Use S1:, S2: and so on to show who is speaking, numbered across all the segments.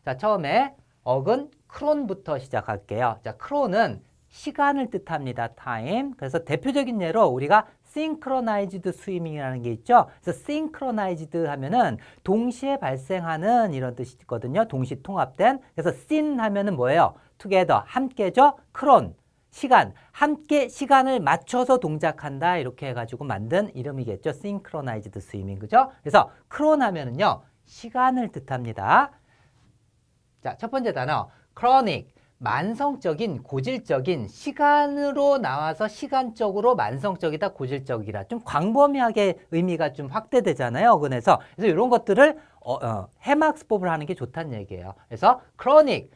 S1: 자, 처음에 어근 크론부터 시작할게요. 자, 크론은 시간을 뜻합니다. time. 그래서 대표적인 예로 우리가 synchronized swimming이라는 게 있죠. 그래서 synchronized 하면은 동시에 발생하는 이런 뜻이 있거든요. 동시 통합된. 그래서 syn 하면은 뭐예요? together, 함께죠. 크론, 시간, 함께 시간을 맞춰서 동작한다. 이렇게 해가지고 만든 이름이겠죠. synchronized swimming. 그죠? 그래서 크론 하면은요, 시간을 뜻합니다. 자, 첫 번째 단어, chronic. 만성적인, 고질적인, 시간으로 나와서 시간적으로 만성적이다, 고질적이다. 좀 광범위하게 의미가 좀 확대되잖아요, 어근에서. 그래서 이런 것들을 해막스법을 하는 게 좋다는 얘기예요. 그래서 chronic,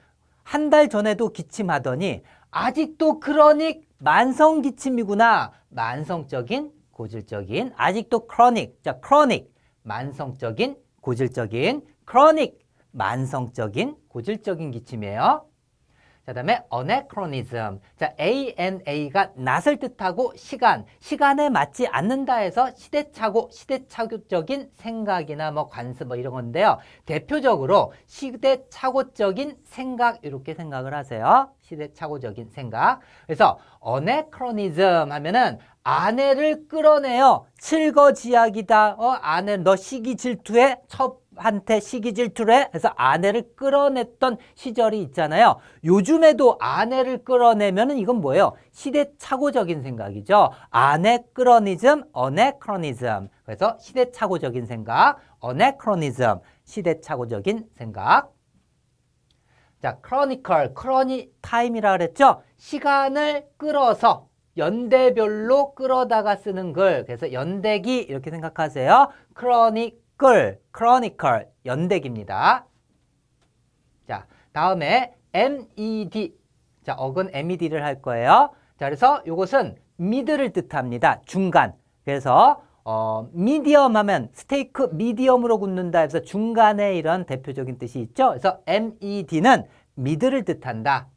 S1: 한 달 전에도 기침하더니 아직도 chronic, 만성 기침이구나. 만성적인, 고질적인, 아직도 chronic. 자, chronic, 만성적인, 고질적인, chronic, 만성적인, 고질적인 기침이에요. 자, 다음에 anachronism. 자, ANA가 낯을 뜻하고 시간, 시간에 맞지 않는다 해서 시대착오, 시대착오적인 생각이나 뭐 관습 뭐 이런 건데요. 대표적으로 시대착오적인 생각 이렇게 생각을 하세요. 시대착오적인 생각. 그래서 anachronism 하면은 아내를 끌어내요. 칠거지약이다. 아내 너 시기 질투해. 한테 시기 질투를 해. 그래서 아내를 끌어냈던 시절이 있잖아요. 요즘에도 아내를 끌어내면은 이건 뭐예요? 시대착오적인 생각이죠. 아네크로니즘, 어네크로니즘. 그래서 시대착오적인 생각, 어네크로니즘, 시대착오적인 생각. 자, 크로니컬, 크로니 타임이라 그랬죠? 시간을 끌어서 연대별로 끌어다가 쓰는 글. 그래서 연대기 이렇게 생각하세요. 크로니컬, 연대기입니다. 자, 다음에 MED. 자, 어근 MED를 할 거예요. 자, 그래서 이것은 미드를 뜻합니다. 중간. 그래서 미디엄 하면 스테이크 미디엄으로 굽는다 해서 중간에 이런 대표적인 뜻이 있죠. 그래서 MED는 미드를 뜻한다.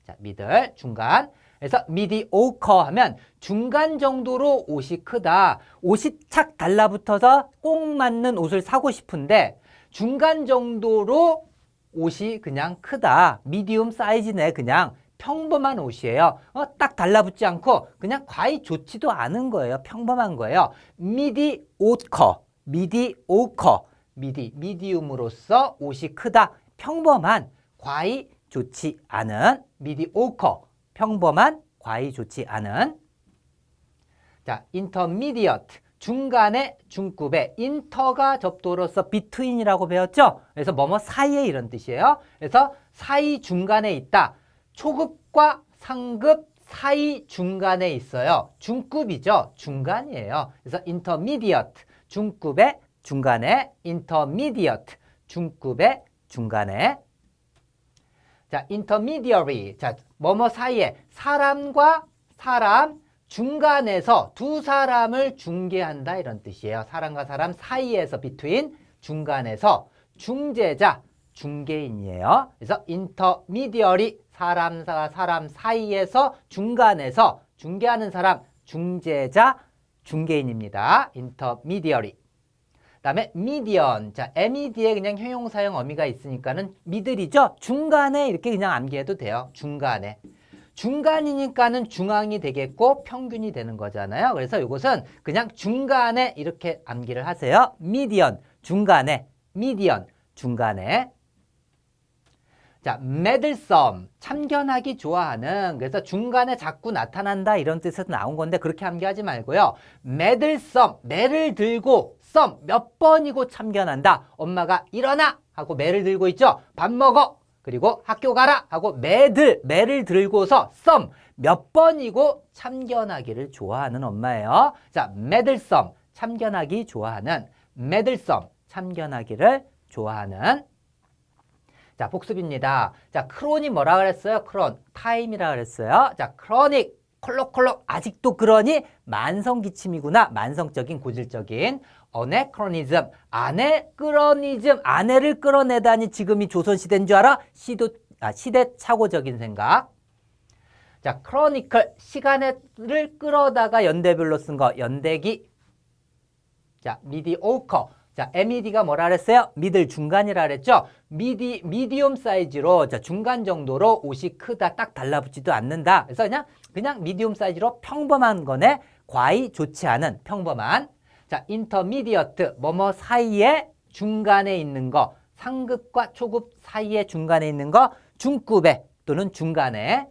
S1: 자, 미들, 중간. 그래서 mediocre 하면 중간 정도로 옷이 크다. 옷이 착 달라붙어서 꼭 맞는 옷을 사고 싶은데 중간 정도로 옷이 그냥 크다. 미디움 사이즈네. 그냥 평범한 옷이에요. 딱 달라붙지 않고 그냥 과히 좋지도 않은 거예요. 평범한 거예요. mediocre, 미디움으로서 옷이 크다. 평범한, 과히 좋지 않은 mediocre. 평범한, 과히 좋지 않은. 자, intermediate, 중간에, 중급에, inter가 접두어로서 between이라고 배웠죠? 그래서 뭐뭐 사이에 이런 뜻이에요. 그래서 사이 중간에 있다. 초급과 상급 사이 중간에 있어요. 중급이죠. 중간이에요. 그래서 intermediate, 중급의 중간에, intermediate, 중급의 중간에. 자, intermediary. 자, 뭐뭐 사이에 사람과 사람 중간에서 두 사람을 중개한다 이런 뜻이에요. 사람과 사람 사이에서 between, 중간에서 중재자, 중개인이에요. 그래서 intermediary, 사람과 사람 사이에서 중간에서 중개하는 사람, 중재자, 중개인입니다. intermediary. 그다음에 median. 자, MED에 그냥 형용사형 어미가 있으니까는 미들이죠. 중간에 이렇게 그냥 암기해도 돼요. 중간에. 중간이니까는 중앙이 되겠고 평균이 되는 거잖아요. 그래서 이것은 그냥 중간에 이렇게 암기를 하세요. median, 중간에. median, 중간에. 자, meddlesome, 참견하기 좋아하는. 그래서 중간에 자꾸 나타난다 이런 뜻에서 나온 건데 그렇게 암기하지 말고요. meddlesome, 매를 들고 some, 몇 번이고 참견한다. 엄마가 일어나 하고 매를 들고 있죠. 밥 먹어. 그리고 학교 가라 하고 매를 들고서 some, 몇 번이고 참견하기를 좋아하는 엄마예요. 자, meddlesome, 참견하기 좋아하는. meddlesome, 참견하기를 좋아하는. 자, 복습입니다. 자, 크론이 뭐라 그랬어요? 크론, 타임이라 그랬어요. 자, 크로닉, 콜록콜록, 아직도 그러니 만성 기침이구나. 만성적인, 고질적인. 어네크로니즘, 아네크로니즘, 아내를 끌어내다니 지금이 조선시대인 줄 알아? 시대착오적인 생각. 자, 크로니컬, 시간을 끌어다가 연대별로 쓴 거, 연대기. 자, 미디오커, 자, MED가 뭐라 그랬어요? 미들 중간이라 그랬죠? 미디엄 사이즈로, 자, 중간 정도로 옷이 크다, 딱 달라붙지도 않는다. 그래서 그냥 미디엄 사이즈로 평범한 거네. 과히 좋지 않은 평범한. 자, 인터미디어트, 뭐뭐 사이에 중간에 있는 거. 상급과 초급 사이에 중간에 있는 거. 중급에 또는 중간에.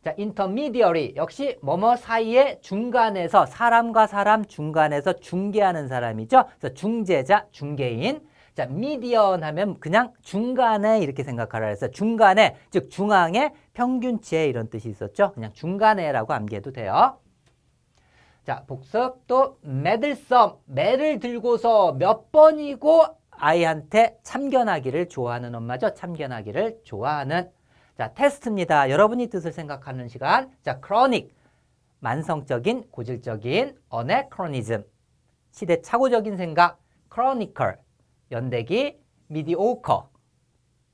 S1: 자, intermediary 역시 뭐뭐 사이에 중간에서 사람과 사람 중간에서 중개하는 사람이죠. 그래서 중재자, 중개인. 자, median 하면 그냥 중간에 이렇게 생각하라 해서 중간에, 즉 중앙에 평균치에 이런 뜻이 있었죠. 그냥 중간에라고 암기해도 돼요. 자, 복습 또 meddlesome, 매를 들고서 몇 번이고 아이한테 참견하기를 좋아하는 엄마죠. 참견하기를 좋아하는. 자, 테스트입니다. 여러분이 뜻을 생각하는 시간. 자, chronic, 만성적인, 고질적인, anachronism, 시대착오적인 생각, chronicle, 연대기, mediocre,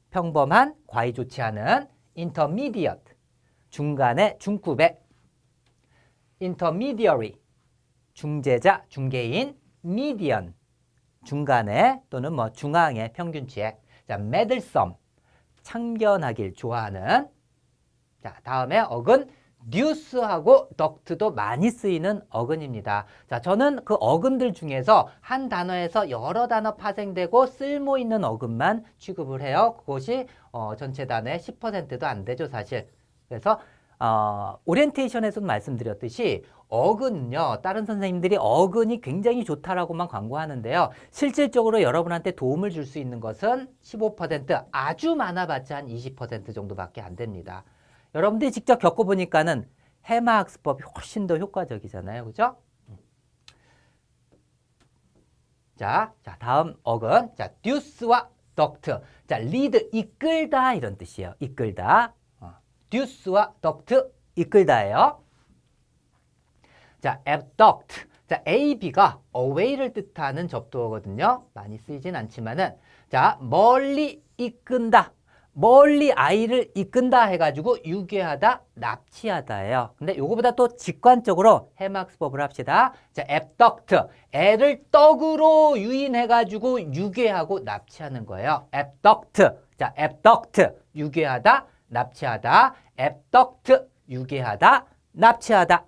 S1: 평범한, 과히 좋지 않은, intermediate, 중간에, 중급에, intermediary, 중재자, 중개인, median, 중간에 또는 뭐 중앙의 평균치에. 자, meddlesome, 참견하길 좋아하는. 자, 다음에 어근 deuce하고 duct도 많이 쓰이는 어근입니다. 자, 저는 그 어근들 중에서 한 단어에서 여러 단어 파생되고 쓸모 있는 어근만 취급을 해요. 그것이 전체 단어의 10%도 안 되죠, 사실. 그래서 오리엔테이션에서도 말씀드렸듯이 어근은요, 다른 선생님들이 어근이 굉장히 좋다라고만 광고하는데요. 실질적으로 여러분한테 도움을 줄 수 있는 것은 15%, 아주 많아봤자 한 20% 정도밖에 안 됩니다. 여러분들이 직접 겪어보니까는 해마 학습법이 훨씬 더 효과적이잖아요. 그죠? 자, 다음 어근. 자, deuce와 duct. 자, lead, 이끌다 이런 뜻이에요. 이끌다. deuce와 duct, 이끌다예요. 자, abduct. 자, ab가 away를 뜻하는 접두어거든요. 많이 쓰이진 않지만은. 자, 멀리 이끈다. 멀리 아이를 이끈다 해가지고 유괴하다, 납치하다예요. 근데 요거보다 또 직관적으로 해막수법을 합시다. 자, abduct. 애를 떡으로 유인해가지고 유괴하고 납치하는 거예요. abduct. 자, abduct. 유괴하다, 납치하다. abduct. 유괴하다, 납치하다.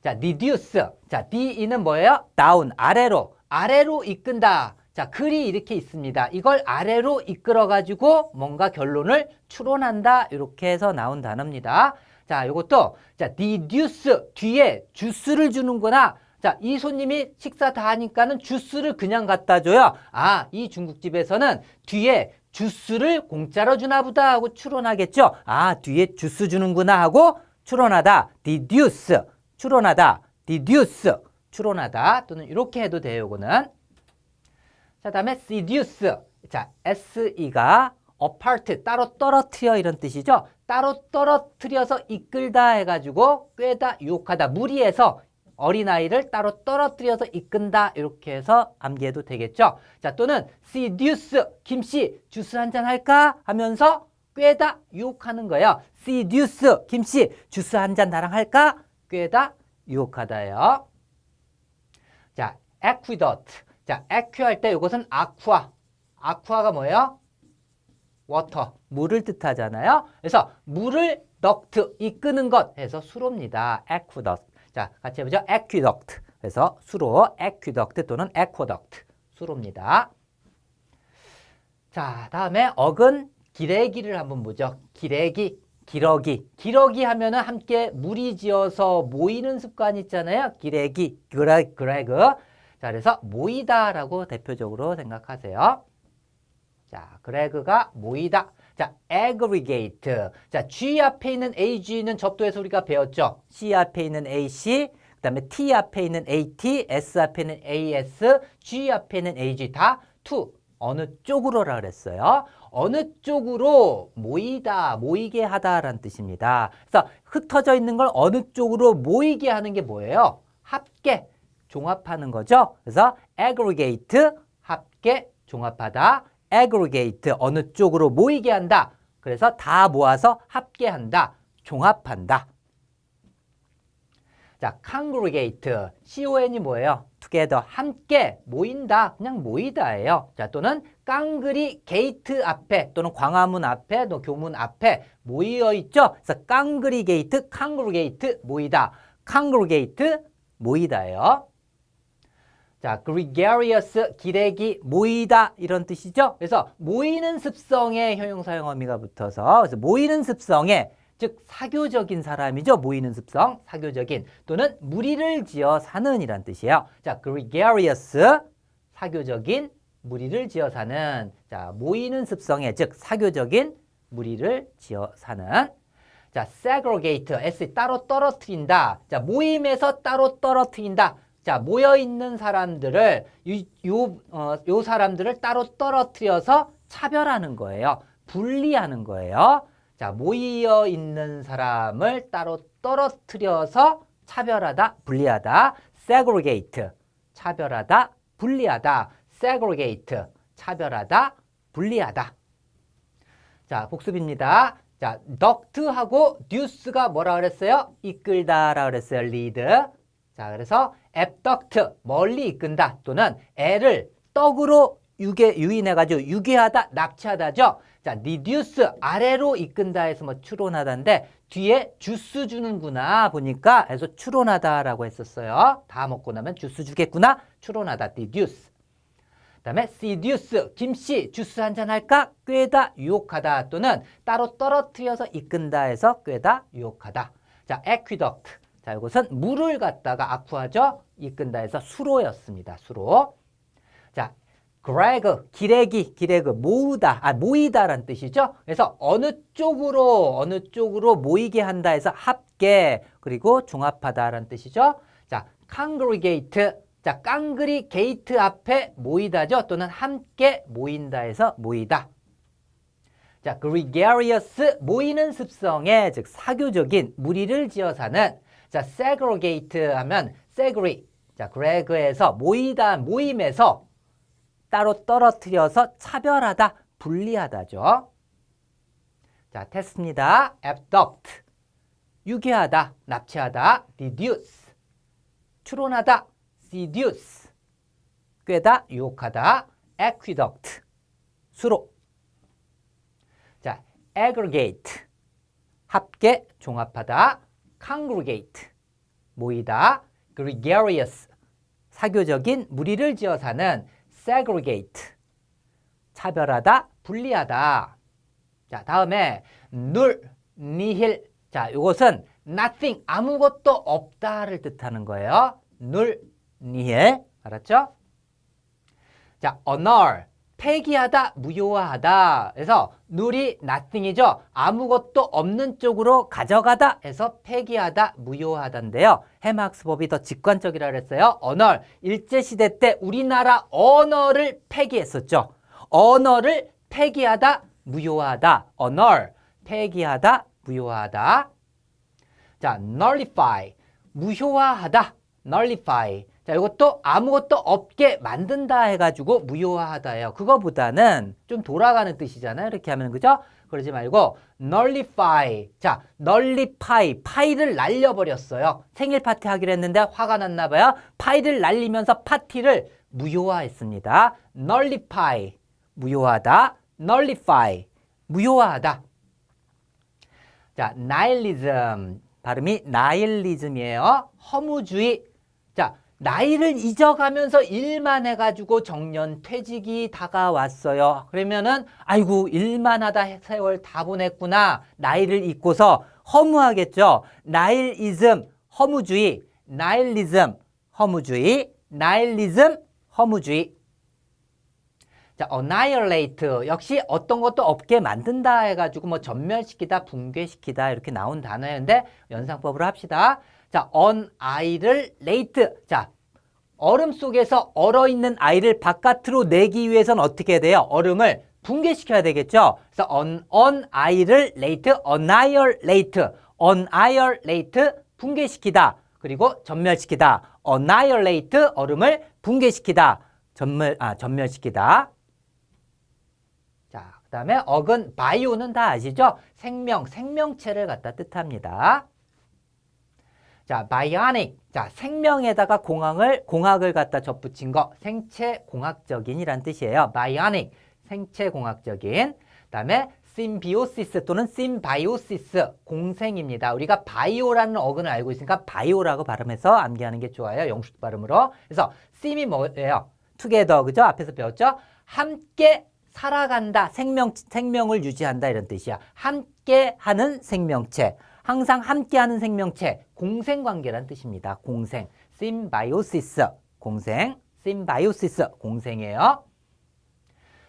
S1: 자, reduce. 자, D는 뭐예요? down, 아래로 이끈다. 자, 글이 이렇게 있습니다. 이걸 아래로 이끌어가지고 뭔가 결론을 추론한다. 이렇게 해서 나온 단어입니다. 자, 요것도, 자, deduce. 뒤에 주스를 주는구나. 자, 이 손님이 식사 다 하니까는 주스를 그냥 갖다 줘요. 아, 이 중국집에서는 뒤에 주스를 공짜로 주나 보다 하고 추론하겠죠. 아, 뒤에 주스 주는구나 하고 추론하다. deduce. 추론하다. deduce. 추론하다. 또는 이렇게 해도 돼요. 요거는. 자, 다음에 seduce. 자, SE가 apart, 따로 떨어뜨려 이런 뜻이죠. 따로 떨어뜨려서 이끌다 해가지고 꿰다, 유혹하다, 무리해서 어린아이를 따로 떨어뜨려서 이끈다 이렇게 해서 암기해도 되겠죠. 자, 또는 seduce, 김씨 주스 한잔 할까 하면서 꿰다, 유혹하는 거예요. seduce, 김씨 주스 한잔 나랑 할까? 꿰다, 유혹하다예요. 자, aqueduct. 자, aqua 할 때 이것은 aqua. aqua가 뭐예요? water, 물을 뜻하잖아요. 그래서 물을 duct, 이끄는 것 해서 수로입니다. aqueduct. 자, 같이 해보죠. aqueduct. 그래서 수로, aqueduct 또는 aqueduct. 수로입니다. 자, 다음에 어근 기레기를 한번 보죠. 기레기, 기러기. 기러기 하면은 함께 무리지어서 모이는 습관이 있잖아요. 기레기, 그레그. 자, 그래서 모이다라고 대표적으로 생각하세요. 자, 그레그가 모이다. 자, aggregate. 자, G 앞에 있는 AG는 접두에서 우리가 배웠죠. C 앞에 있는 AC, 그 다음에 T 앞에 있는 AT, S 앞에 있는 AS, G 앞에 있는 AG 다 to. 어느 쪽으로라 그랬어요. 어느 쪽으로 모이다, 모이게 하다라는 뜻입니다. 그래서 흩어져 있는 걸 어느 쪽으로 모이게 하는 게 뭐예요? 합계, 종합하는 거죠. 그래서 aggregate, 합계, 종합하다. aggregate, 어느 쪽으로 모이게 한다. 그래서 다 모아서 합계한다, 종합한다. 자, 자, congregate. con이 뭐예요? together. 함께 모인다. 그냥 모이다예요. 자, 또는 깡그리 게이트 앞에 또는 광화문 앞에 또 교문 앞에 모여 있죠. 그래서 congregate, congregate 모이다. congregate 모이다예요. 자, gregarious 기레기 모이다 이런 뜻이죠. 그래서 모이는 습성에 형용사형 어미가 붙어서 그래서 모이는 습성에 즉 사교적인 사람이죠. 모이는 습성, 사교적인 또는 무리를 지어 사는 이란 뜻이에요. 자, gregarious 사교적인 무리를 지어 사는 자, 모이는 습성에 즉 사교적인 무리를 지어 사는 자, segregate s 따로 떨어뜨린다. 자, 모임에서 따로 떨어뜨린다. 자, 모여있는 사람들을, 요 사람들을 따로 떨어뜨려서 차별하는 거예요. 분리하는 거예요. 자, 모여있는 사람을 따로 떨어뜨려서 차별하다, 분리하다. segregate, 차별하다, 분리하다. segregate, 차별하다, 분리하다. 자, 복습입니다. 자, duct하고 duce가 뭐라 그랬어요? 이끌다라 그랬어요. lead. 자, 그래서 abduct, 멀리 이끈다 또는 애를 떡으로 유인해가지고 유기하다, 납치하다죠. 자, reduce, 아래로 이끈다 해서 뭐 추론하다인데 뒤에 주스 주는구나 보니까 해서 추론하다라고 했었어요. 다 먹고 나면 주스 주겠구나. 추론하다, reduce. 그 다음에 seduce, 김씨 주스 한잔 할까? 꿰다, 유혹하다 또는 따로 떨어뜨려서 이끈다 해서 꿰다, 유혹하다. 자, aqueduct. 자, 이것은 물을 갖다가 아쿠아죠. 이끈다 해서 수로였습니다. 수로. 자, greg, 기레기, 모이다라는 뜻이죠. 그래서 어느 쪽으로 모이게 한다 해서 합계, 그리고 종합하다라는 뜻이죠. 자, congregate. 자, 깡그리 게이트 앞에 모이다죠. 또는 함께 모인다 해서 모이다. 자, gregarious, 모이는 습성에 즉 사교적인 무리를 지어 사는 자, segregate 하면 segregate. 자, greg에서 모이다, 모임에서 따로 떨어뜨려서 차별하다, 분리하다죠. 자, 테스트입니다. abduct, 유기하다, 납치하다, reduce, 추론하다, seduce, 꿰다, 유혹하다, aqueduct, 수로. 자, aggregate, 합계, 종합하다, congregate, 모이다, gregarious, 사교적인 무리를 지어 사는 segregate, 차별하다, 분리하다. 자, 다음에 null, nihil. 자, 이것은 nothing, 아무것도 없다를 뜻하는 거예요. null, nihil. 알았죠? 자, annul, 폐기하다, 무효화하다. 그래서 null이 nothing이죠. 아무것도 없는 쪽으로 가져가다 해서 폐기하다, 무효화하다인데요. 해마학습법이 더 직관적이라 그랬어요. 언어, 일제시대 때 우리나라 언어를 폐기했었죠. 언어를 폐기하다, 무효화하다. 언어, 폐기하다, 무효화하다. 자, nullify, 무효화하다. nullify. 자, 이것도 아무것도 없게 만든다 해가지고 무효화하다예요. 그거보다는 좀 돌아가는 뜻이잖아요. 이렇게 하면 그죠? 그러지 말고 nullify. 자, nullify. 파이를 날려버렸어요. 생일 파티 하기로 했는데 화가 났나 봐요. 파이를 날리면서 파티를 무효화했습니다. nullify. 무효하다. nullify. 무효화하다. 자, nihilism. 발음이 nihilism이에요. 허무주의. 자, 나이를 잊어가면서 일만 해가지고 정년 퇴직이 다가왔어요. 그러면은 아이고 일만 하다 세월 다 보냈구나. 나이를 잊고서 허무하겠죠. 나일이즘, 허무주의. 나일리즘, 허무주의. 나일리즘, 허무주의. 자, annihilate 역시 어떤 것도 없게 만든다 해가지고 뭐 전멸시키다, 붕괴시키다 이렇게 나온 단어였는데 연상법으로 합시다. 자, 아이를 late. 자, 얼음 속에서 얼어있는 아이를 바깥으로 내기 위해서는 어떻게 돼요? 얼음을 붕괴시켜야 되겠죠? 그래서 아이를 late, annihilate, 붕괴시키다. 그리고 전멸시키다. annihilate, 얼음을 붕괴시키다. 전멸시키다. 자, 그 다음에 어근, 바이오는 다 아시죠? 생명체를 갖다 뜻합니다. 자, bionic. 자, 생명에다가 공학을 갖다 접붙인 거 생체 공학적인이란 뜻이에요. bionic. 생체 공학적인. 그다음에 심비오시스 또는 심바이오시스 공생입니다. 우리가 바이오라는 어근을 알고 있으니까 바이오라고 발음해서 암기하는 게 좋아요. 영식 발음으로. 그래서 심이 뭐예요? together. 그죠? 앞에서 배웠죠? 함께 살아간다. 생명을 유지한다 이런 뜻이야. 함께 하는 생명체. 항상 함께하는 생명체, 공생관계란 뜻입니다. 공생, 심바이오시스, 공생, 심바이오시스, 공생이에요.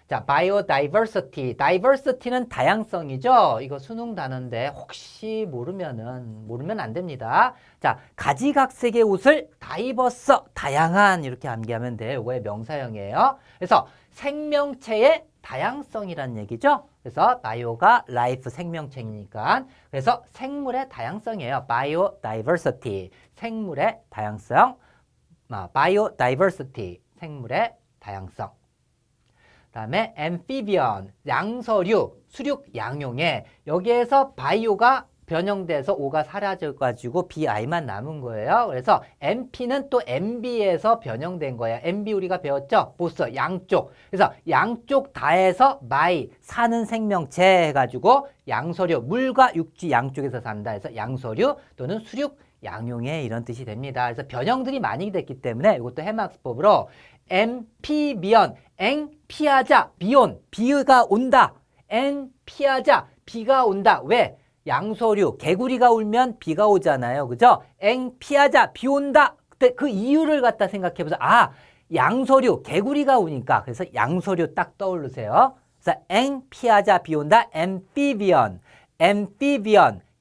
S1: 자, 바이오다이버시티, 다이버시티는 다양성이죠. 이거 수능 단어인데 혹시 모르면 안 됩니다. 자, 가지각색의 옷을 다이버스, 다양한 이렇게 암기하면 돼요. 이거의 명사형이에요. 그래서 생명체의 다양성이란 얘기죠. 그래서 바이오가 라이프 생명체이니까 그래서 생물의 다양성이에요. 바이오다이버시티 생물의 다양성, 바이오다이버시티 생물의 다양성. 그다음에 앰피비언 양서류 수륙 양용에 여기에서 바이오가 변형돼서 O가 사라져가지고 BI만 남은 거예요. 그래서 MP는 또 MB에서 변형된 거예요. MB 우리가 배웠죠? 보스 양쪽. 그래서 양쪽 다해서 마이 사는 생명체 해가지고 양서류 물과 육지 양쪽에서 산다 해서 양서류 또는 수륙 양용에 이런 뜻이 됩니다. 그래서 변형들이 많이 됐기 때문에 이것도 해마학습법으로 엠피비언 엥 피하자 비온 비가 온다 엥 피하자 비가 온다. 왜? 양서류, 개구리가 울면 비가 오잖아요. 그죠? 엥, 피하자, 비 온다. 그때 그 이유를 갖다 생각해보자. 아, 양서류, 개구리가 오니까. 그래서 양서류 딱 떠오르세요. 그래서 엥, 피하자, 비 온다. 앰피비언,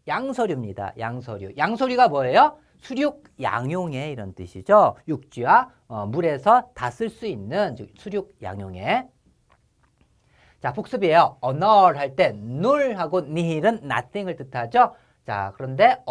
S1: 양서류입니다. 양서류. 양서류가 뭐예요? 수륙 양용에 이런 뜻이죠. 육지와 물에서 다 쓸 수 있는 수륙 양용에. 자, 복습이에요. 언어를 할 때 nul하고 nihil은 nothing을 뜻하죠. 자, 그런데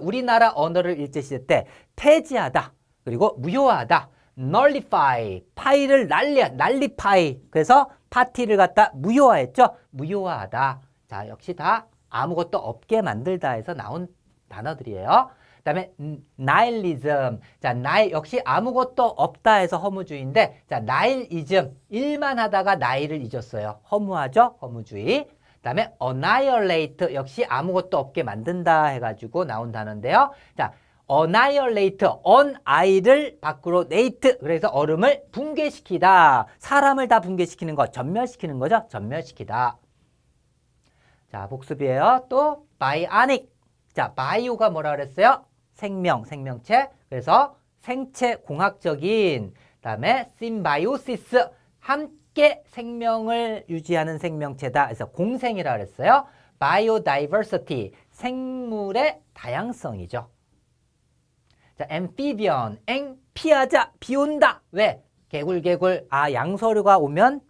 S1: 우리나라 언어를 일제시대 때 폐지하다, 그리고 무효화하다, nullify, 파이를 nullify. 그래서 파티를 갖다 무효화했죠. 무효화하다. 자, 역시 다 아무것도 없게 만들다 해서 나온 단어들이에요. 그다음에 nihilism. 자, 역시 아무것도 없다 해서 허무주의인데, 자, nihilism 일만 하다가 나이를 잊었어요. 허무하죠? 허무주의. 그다음에 annihilate 역시 아무것도 없게 만든다 해가지고 나온 단어인데요. 자, annihilate, i를 밖으로 nate, 그래서 얼음을 붕괴시키다. 사람을 다 붕괴시키는 거, 전멸시키는 거죠. 전멸시키다. 자, 복습이에요. 또 bionic. 자, 바이오가 뭐라 그랬어요? 생명체. 그래서 생체 공학적인. 그다음에 심바이오시스, 함께 생명을 유지하는 생명체다. 그래서 공생이라 그랬어요. 바이오다이버시티, 생물의 다양성이죠. 자, 앰피비언, 피하자, 비 온다. 왜? 개굴. 아, 양서류가 울면은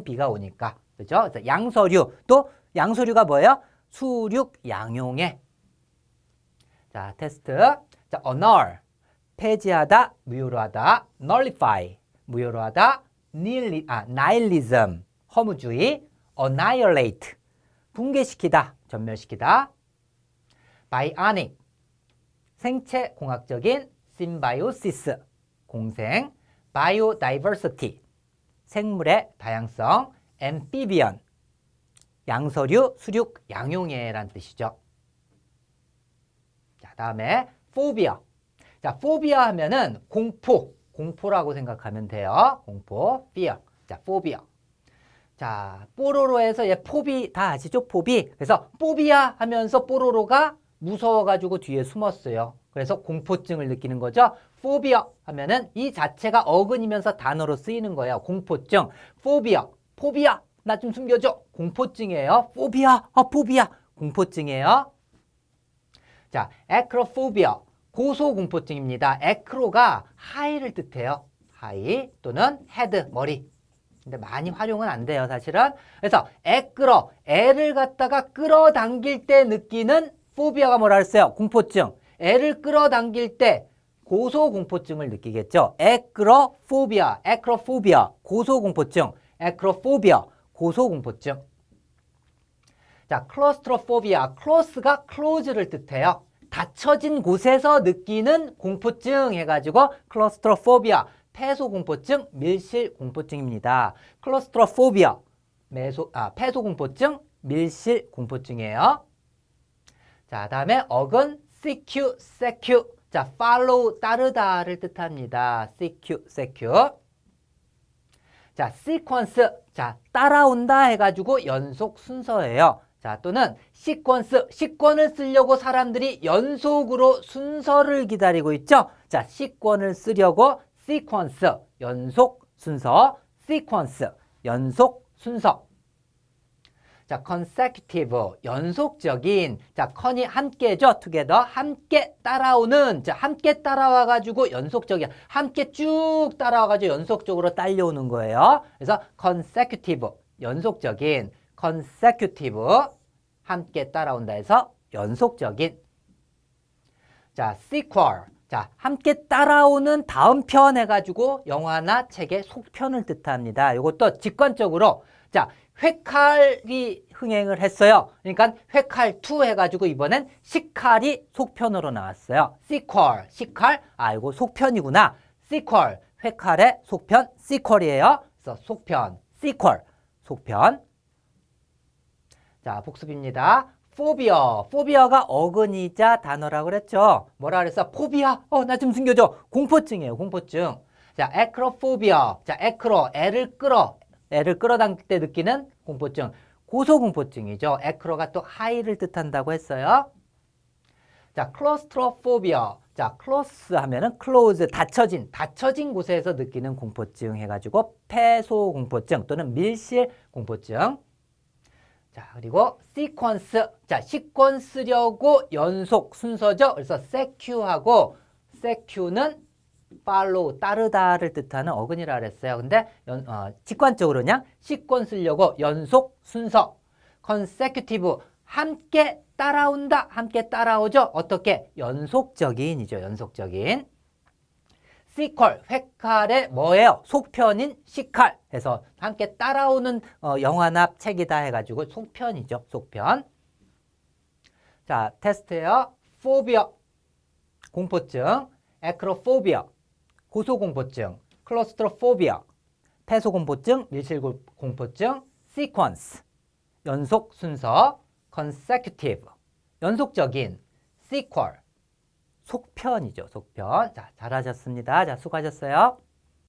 S1: 비가 오니까. 그죠? 그래서 양서류. 또 양서류가 뭐예요? 수륙 양용에. 자, 테스트. 자, annul, 폐지하다, 무효로 하다. nullify, 무효로 하다. nihilism, 허무주의. annihilate, 붕괴시키다, 전멸시키다. bionic, 생체 공학적인. symbiosis, 공생. biodiversity, 생물의 다양성. amphibian, 양서류, 수륙, 양용애란 뜻이죠. 자, 다음에 phobia. 자, phobia 하면은 공포라고 생각하면 돼요. 공포, fear. 자, phobia. 자, 뽀로로에서 포비 다 아시죠? 포비. 그래서 phobia 하면서 뽀로로가 무서워가지고 뒤에 숨었어요. 그래서 공포증을 느끼는 거죠. phobia 하면은 이 자체가 어근이면서 단어로 쓰이는 거예요. 공포증. phobia. 나 좀 숨겨줘. 공포증이에요. 포비아. 공포증이에요. 자, acrophobia. 고소공포증입니다. acro가 high를 뜻해요. high 또는 head, 머리. 근데 많이 활용은 안 돼요, 사실은. 그래서 애를 갖다가 끌어당길 때 느끼는 phobia가 뭐라 그랬어요? 공포증. 애를 끌어당길 때 고소공포증을 느끼겠죠. acrophobia, 고소공포증. acrophobia, 고소공포증. 자, claustrophobia. close가 close를 뜻해요. 닫혀진 곳에서 느끼는 공포증 해가지고 클러스트로포비아, 폐소공포증, 밀실공포증입니다. 클러스트로포비아, 폐소공포증, 밀실공포증이에요. 자, 다음에 어근, CQ, 세큐. 자, follow, 따르다를 뜻합니다. CQ, 세큐. 자, sequence. 자, 따라온다 해가지고 연속 순서예요. 자, 또는 시퀀스, 시권을 쓰려고 사람들이 연속으로 순서를 기다리고 있죠. 자, 시권을 쓰려고 sequence, 연속 순서, sequence, 연속 순서. 자, consecutive, 연속적인. 자, con이 함께죠. together, 함께 따라오는. 자, 함께 따라와가지고 연속적이야. 함께 쭉 따라와가지고 연속적으로 딸려오는 거예요. 그래서 consecutive, 연속적인. consecutive, 함께 따라온다 해서 연속적인. 자, sequel. 자, 함께 따라오는 다음 편 해가지고 영화나 책의 속편을 뜻합니다. 이것도 직관적으로. 자, 회칼이 흥행을 했어요. 그러니까 회칼 2 해가지고 이번엔 시칼이 속편으로 나왔어요. sequel, 시칼. 아, 이거 속편이구나. sequel, 회칼의 속편, sequel이에요. 그래서 속편, sequel, 속편. 자, 복습입니다. phobia, phobia가 어근이자 단어라고 그랬죠. 뭐라 그랬어? 포비아. 나 좀 숨겨줘. 공포증이에요, 공포증. 자, acrophobia. 자, acro, 애를 끌어당길 때 느끼는 공포증. 고소공포증이죠. acro가 또 하이를 뜻한다고 했어요. 자, claustrophobia. 자, close 하면은 close, 닫혀진 곳에서 느끼는 공포증 해가지고 폐소공포증 또는 밀실공포증. 자, 그리고 sequence. 자, 시퀀스려고 연속 순서죠. 그래서 seque하고 seque는 follow, 따르다를 뜻하는 어근이라 그랬어요. 근데 직관적으로 그냥 시퀀스려고 연속 순서. consecutive, 함께 따라온다, 함께 따라오죠. 어떻게? 연속적인이죠. 연속적인. sequel, 회칼의 뭐예요? 속편인 시칼 해서 함께 따라오는 영화나 책이다 해가지고 속편이죠. 속편. 자, 테스트예요. phobia, 공포증. acrophobia, 고소공포증. claustrophobia, 폐소공포증, 밀실공포증. sequence, 연속 순서. consecutive, 연속적인. sequel, 속편이죠. 속편. 자, 잘하셨습니다. 자, 수고하셨어요.